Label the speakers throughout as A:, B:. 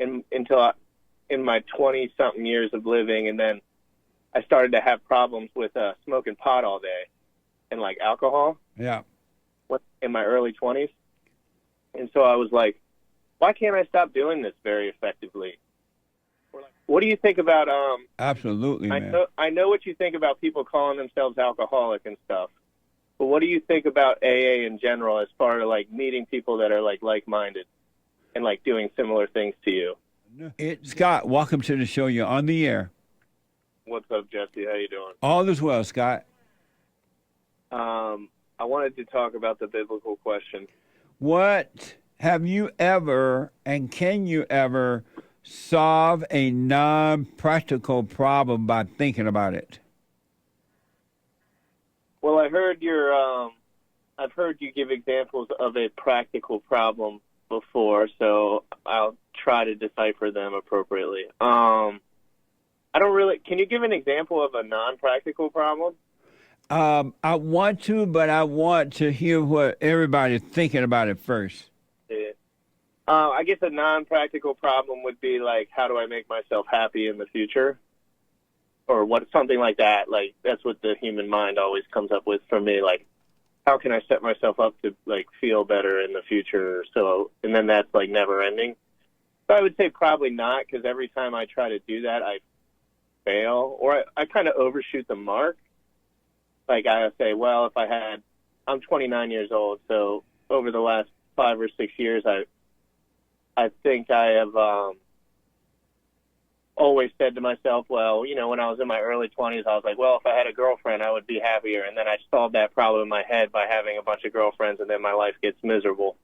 A: in my 20-something years of living, and then I started to have problems with smoking pot all day and like alcohol.
B: Yeah.
A: In my early 20s, and so I was like, why can't I stop doing this very effectively? What do you think about
B: Absolutely, man.
A: I know what you think about people calling themselves alcoholic and stuff, but what do you think about AA in general as far as like meeting people that are like-minded and like doing similar things to you?
B: Scott, welcome to the show. You're on the air.
A: What's up, Jesse? How you doing?
B: All is well, Scott.
A: I wanted to talk about the biblical question.
B: What have you ever and can you ever solve a non-practical problem by thinking about it?
A: Well, I've heard you give examples of a practical problem before, so I'll try to decipher them appropriately. Can you give an example of a non-practical problem?
B: I want to, but I want to hear what everybody's thinking about it first.
A: Yeah. I guess a non-practical problem would be like, how do I make myself happy in the future? Or something like that. Like, that's what the human mind always comes up with for me. Like, how can I set myself up to like feel better in the future? And then that's like never ending. So I would say probably not, because every time I try to do that, I fail, or I kind of overshoot the mark. Like I say, well, I'm 29 years old, so over the last 5 or 6 years, I think I have always said to myself, well, when I was in my early 20s, I was like, well, if I had a girlfriend, I would be happier. And then I solved that problem in my head by having a bunch of girlfriends, and then my life gets miserable.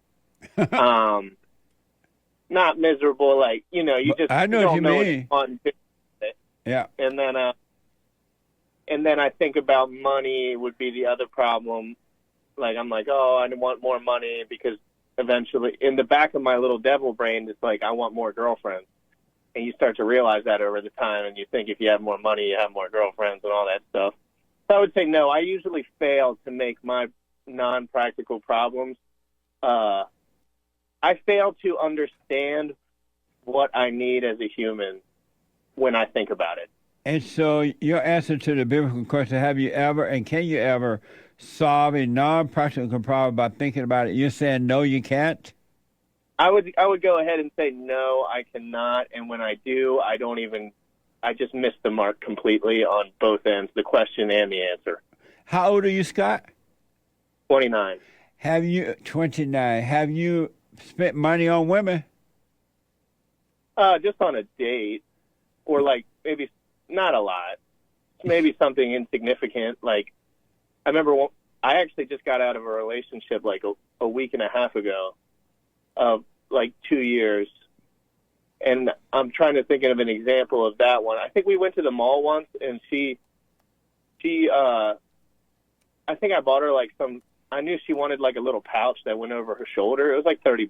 A: Not miserable, like, you just
B: I know
A: you
B: what
A: don't
B: you
A: know
B: mean.
A: what you want.
B: Yeah.
A: And then I think about money would be the other problem. Like, I'm like, oh, I want more money, because eventually in the back of my little devil brain, it's like, I want more girlfriends. And you start to realize that over the time, and you think if you have more money, you have more girlfriends and all that stuff. So I would say no. I usually fail to make my non-practical problems. I fail to understand what I need as a human when I think about it.
B: And so your answer to the biblical question, have you ever and can you ever solve a non-practical problem by thinking about it? You're saying no, you can't?
A: I would go ahead and say no, I cannot. And when I do, I just miss the mark completely on both ends, the question and the answer.
B: How old are you, Scott?
A: 29.
B: 29. Have you spent money on women?
A: Just on a date, or like maybe not a lot, maybe something insignificant. Like, I remember I actually just got out of a relationship like a week and a half ago, of like 2 years, and I'm trying to think of an example of that one. I think we went to the mall once, and she I think I bought her like I knew she wanted like a little pouch that went over her shoulder. It was like $30.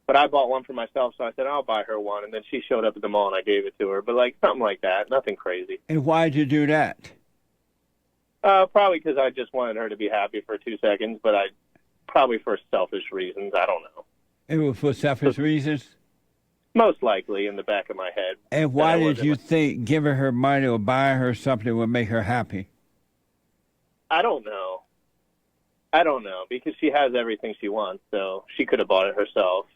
A: But I bought one for myself, so I said, I'll buy her one. And then she showed up at the mall, and I gave it to her. But, like, something like that. Nothing crazy.
B: And why'd you do that?
A: Probably because I just wanted her to be happy for 2 seconds, but probably for selfish reasons. I don't know.
B: It was for selfish reasons?
A: Most likely in the back of my head.
B: And why did you think giving her money or buying her something would make her happy?
A: I don't know. Because she has everything she wants, so she could have bought it herself.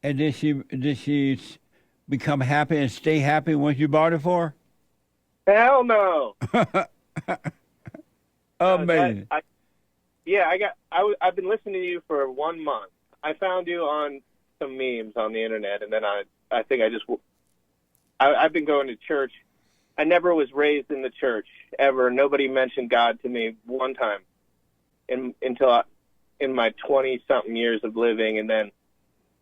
B: And did she become happy and stay happy once you bought it for her?
A: Hell no.
B: Amazing.
A: I've been listening to you for 1 month. I found you on some memes on the internet, and then I think I've been going to church. I never was raised in the church ever. Nobody mentioned God to me one time until in my 20-something years of living, and then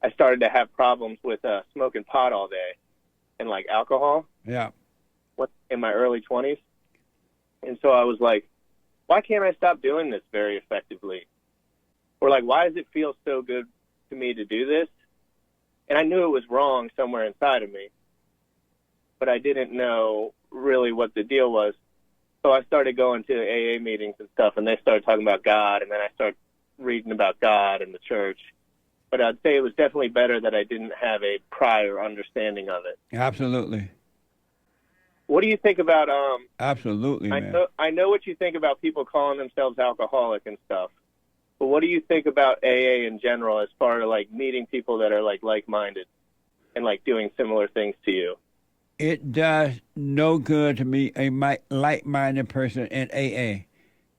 A: I started to have problems with smoking pot all day and like alcohol.
B: Yeah.
A: In my early 20s. And so I was like, why can't I stop doing this very effectively? Or like, why does it feel so good to me to do this? And I knew it was wrong somewhere inside of me, but I didn't know really what the deal was. So I started going to AA meetings and stuff, and they started talking about God, and then I started reading about God and the church. but I'd say it was definitely better that I didn't have a prior understanding of it.
B: Absolutely.
A: What do you think about
B: Absolutely, man.
A: I know what you think about people calling themselves alcoholic and stuff, but what do you think about AA in general as far as like meeting people that are like-minded and like doing similar things to you?
B: It does no good to meet a like-minded person in AA.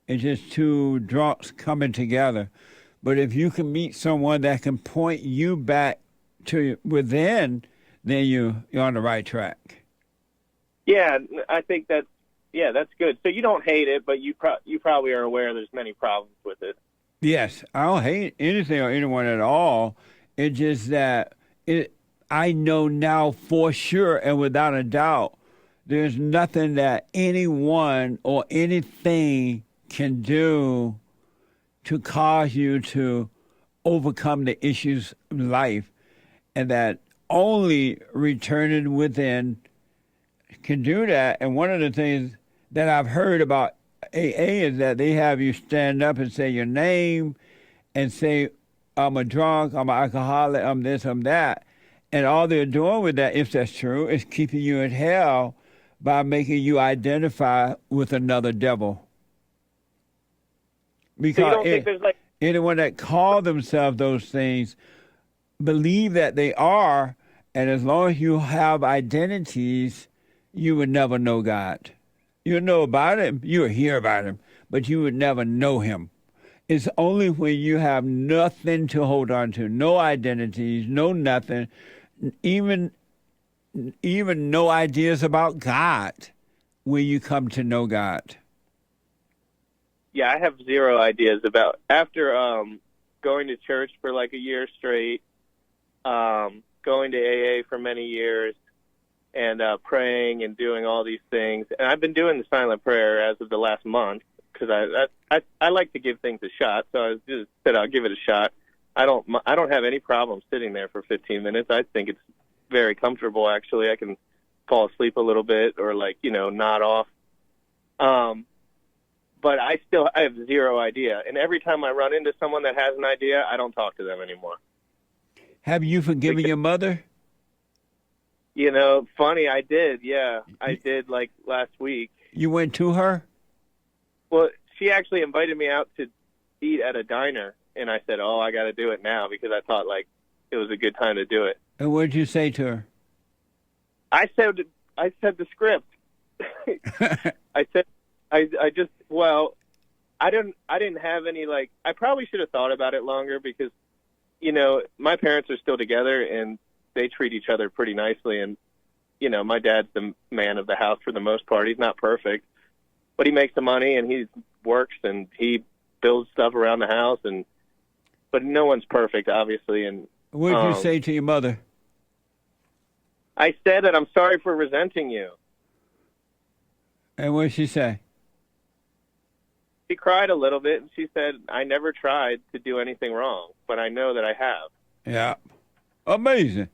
B: It's just two drunks coming together. But if you can meet someone that can point you back to within, then you're on the right track.
A: Yeah, I think that's good. So you don't hate it, but you probably are aware there's many problems with it.
B: Yes, I don't hate anything or anyone at all. It's just that I know now for sure and without a doubt, there's nothing that anyone or anything can do to cause you to overcome the issues of life, and that only returning within can do that. And one of the things that I've heard about AA is that they have you stand up and say your name and say, I'm a drunk, I'm an alcoholic, I'm this, I'm that. And all they're doing with that, if that's true, is keeping you in hell by making you identify with another devil. Because
A: so you don't think there's like
B: anyone that call themselves those things believe that they are, and as long as you have identities, you would never know God. You would know about him, you would hear about him, but you would never know him. It's only when you have nothing to hold on to, no identities, no nothing, even no ideas about God, when you come to know God.
A: Yeah, I have zero ideas about after going to church for like a year straight, going to AA for many years, and praying and doing all these things. And I've been doing the silent prayer as of the last month because I like to give things a shot. So I just said I'll give it a shot. I don't have any problem sitting there for 15 minutes. I think it's very comfortable, actually. I can fall asleep a little bit or nod off. But I have zero idea. And every time I run into someone that has an idea, I don't talk to them anymore.
B: Have you forgiven your mother?
A: Funny, I did. Yeah, I did like last week.
B: You went to her?
A: Well, she actually invited me out to eat at a diner, and I said, I got to do it now because I thought like it was a good time to do it.
B: And what did you say to her?
A: I said the script. I said, I didn't have any I probably should have thought about it longer because, my parents are still together and they treat each other pretty nicely. And, my dad's the man of the house for the most part. He's not perfect, but he makes the money and he works and he builds stuff around the house. But no one's perfect, obviously. And
B: what did you say to your mother?
A: I said that I'm sorry for resenting you.
B: And what did she say?
A: She cried a little bit and she said, I never tried to do anything wrong, but I know that I have.
B: Yeah. Amazing.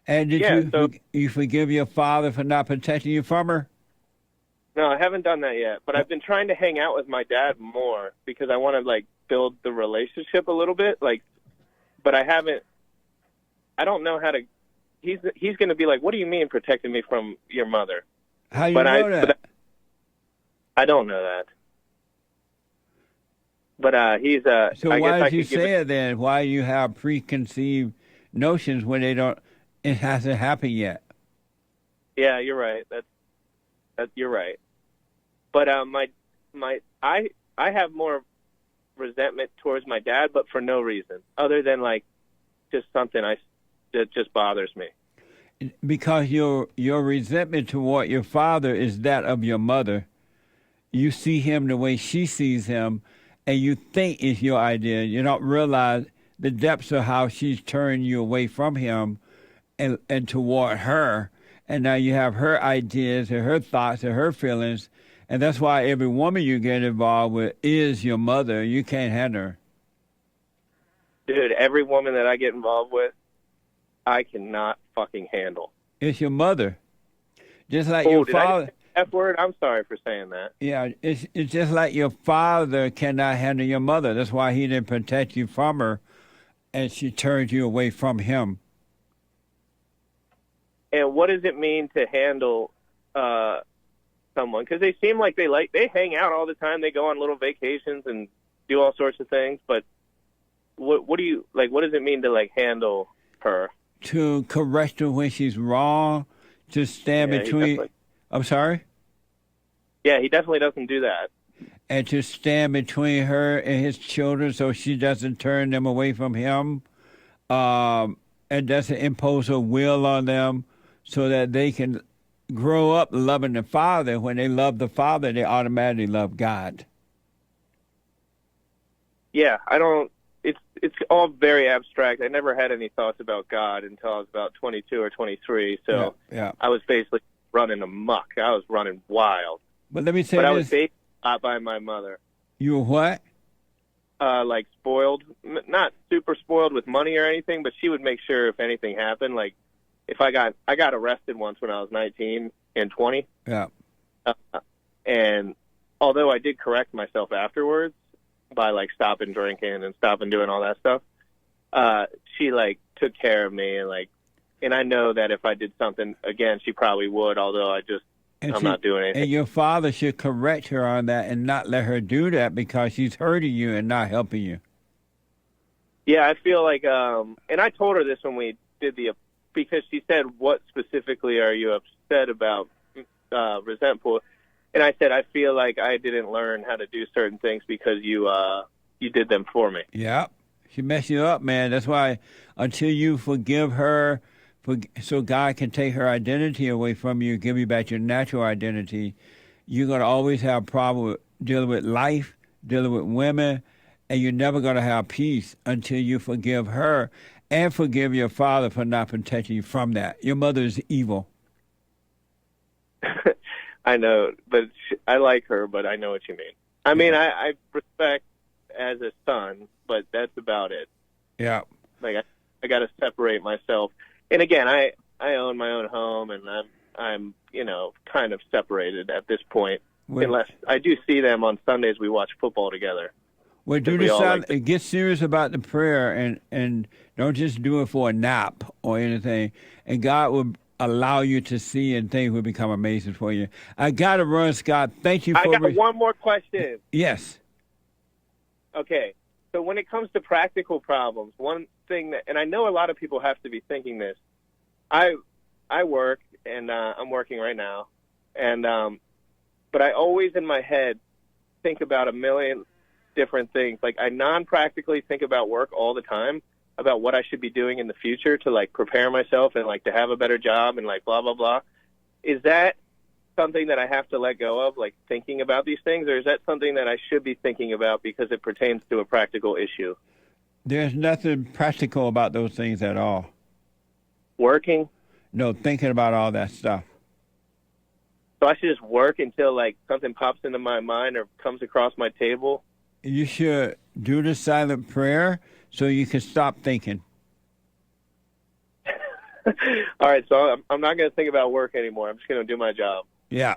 B: And did you forgive your father for not protecting you from her?
A: No, I haven't done that yet, but I've been trying to hang out with my dad more because I want to build the relationship a little bit, but I haven't. I don't know how to. He's going to be like, what do you mean protecting me from your mother?
B: How you know that?
A: I don't know that. But he's
B: So why did you say it then? Why you have preconceived notions when it hasn't happened yet?
A: Yeah, you're right. You're right. But I have more resentment towards my dad, but for no reason other than just something that just bothers me.
B: Because your resentment toward your father is that of your mother. You see him the way she sees him, and you think it's your idea. You don't realize the depths of how she's turned you away from him and toward her. And now you have her ideas and her thoughts and her feelings. And that's why every woman you get involved with is your mother. You can't handle her.
A: Dude, every woman that I get involved with, I cannot fucking handle.
B: It's your mother. Just like your father.
A: F word? I'm sorry for saying that.
B: Yeah, it's just like your father cannot handle your mother. That's why he didn't protect you from her and she turned you away from him.
A: And what does it mean to handle someone? Because they seem like they hang out all the time. They go on little vacations and do all sorts of things. But what do you like? What does it mean to like handle her?
B: To correct her when she's wrong. To stand between. I'm sorry.
A: Yeah, he definitely doesn't do that.
B: And to stand between her and his children so she doesn't turn them away from him, and doesn't impose her will on them, so that they can grow up loving the Father. When they love the Father, they automatically love God.
A: Yeah, I don't. It's all very abstract. I never had any thoughts about God until I was about 22 or 23. So
B: yeah.
A: I was basically running amok. I was running wild.
B: But let me say
A: this.
B: I
A: was based by my mother.
B: You were what?
A: Like spoiled. Not super spoiled with money or anything, but she would make sure if anything happened, like if I got arrested once when I was 19 and 20.
B: Yeah.
A: And although I did correct myself afterwards by like stopping drinking and stopping doing all that stuff, she like took care of me and I know that if I did something again, she probably would. Although I'm not doing anything.
B: And your father should correct her on that and not let her do that because she's hurting you and not helping you.
A: Yeah, I feel like, and I told her this when we did because she said, "What specifically are you upset about, resentful?" And I said, "I feel like I didn't learn how to do certain things because you did them for me."
B: Yeah, she messed you up, man. That's why until you forgive her, so God can take her identity away from you, give you back your natural identity, you're going to always have a problem with dealing with life, dealing with women, and you're never going to have peace until you forgive her and forgive your father for not protecting you from that. Your mother is evil.
A: I know, but I like her, but I know what you mean. I mean, I respect as a son, but that's about it.
B: Yeah.
A: Like, I got to separate myself. And again, I own my own home, and I'm kind of separated at this point. Unless I do see them on Sundays, we watch football together.
B: Well, get serious about the prayer, and don't just do it for a nap or anything. And God will allow you to see, and things will become amazing for you. I got to run, Scott. Thank you for...
A: I got one more question.
B: Yes.
A: Okay. So when it comes to practical problems, one thing that, and I know a lot of people have to be thinking this, I work, and I'm working right now, and but I always in my head think about a million different things. Like I non-practically think about work all the time, about what I should be doing in the future to like prepare myself and like to have a better job and like blah, blah, blah. Is that something that I have to let go of, like thinking about these things, or is that something that I should be thinking about because it pertains to a practical issue?
B: There's nothing practical about those things at all.
A: Working?
B: No, thinking about all that stuff.
A: So I should just work until like something pops into my mind or comes across my table?
B: You should do the silent prayer so you can stop thinking.
A: All right, so I'm not going to think about work anymore. I'm just going to do my job.
B: Yeah.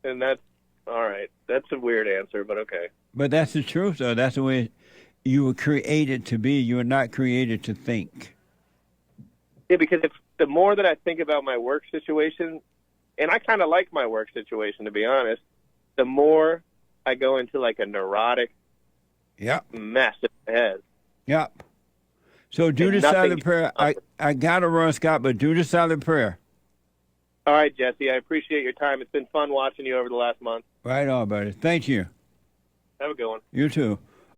A: And that's, all right. That's a weird answer, but okay.
B: But that's the truth, though. That's the way you were created to be. You were not created to think.
A: Yeah, because the more that I think about my work situation, and I kind of like my work situation, to be honest, the more I go into like a neurotic mess in my head.
B: Yep. So do the silent prayer. I got to run, Scott, but do the silent prayer.
A: All right, Jesse. I appreciate your time. It's been fun watching you over the last month.
B: Right on, buddy. Thank you.
A: Have a good one.
B: You too.